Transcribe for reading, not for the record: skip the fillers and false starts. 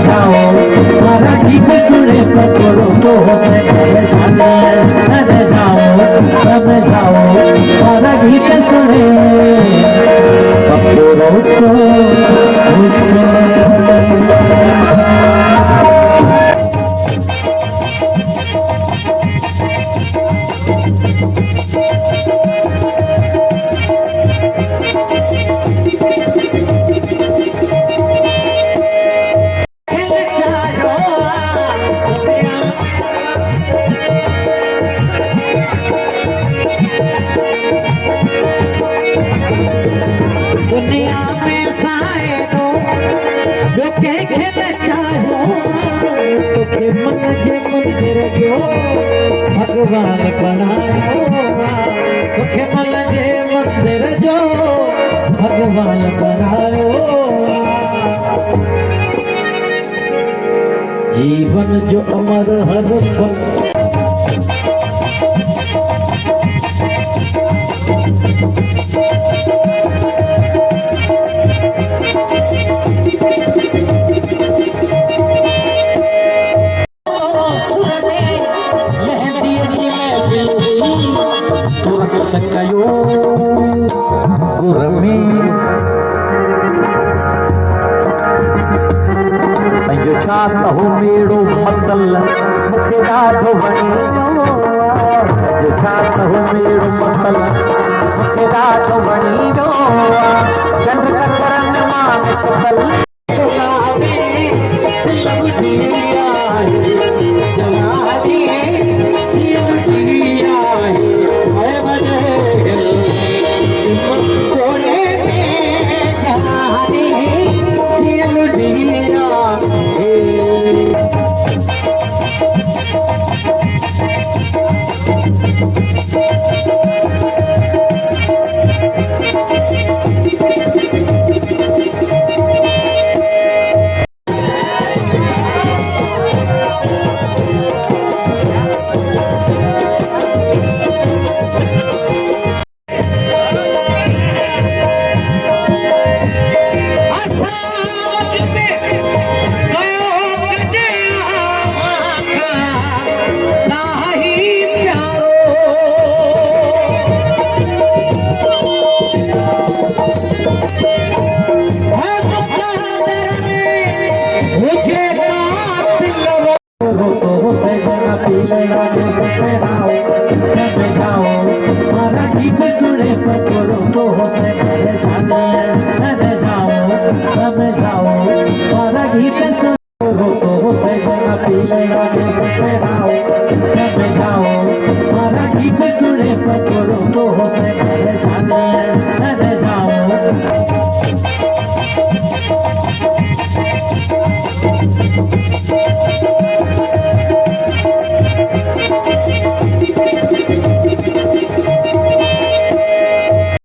जाओ मारा गीत सुने पकड़ो तो से जाओ मारा गीत सुने पकड़ो दुनिया में सायरो लोके खेल चाहो तोखे मन जे मंदिर जो भगवान बनायो तोखे मन जे मंदिर जो भगवान बनायो जीवन जो अमर हर पल सकायो गुरमी पंहिंजो छा तहो मेड़ो मतल मूंखे ॾाढो वणियो पंहिंजो छा तहो मेड़ो मतल मूंखे ॾाढो वणियो चंड ककरनि मां निकतल जाओ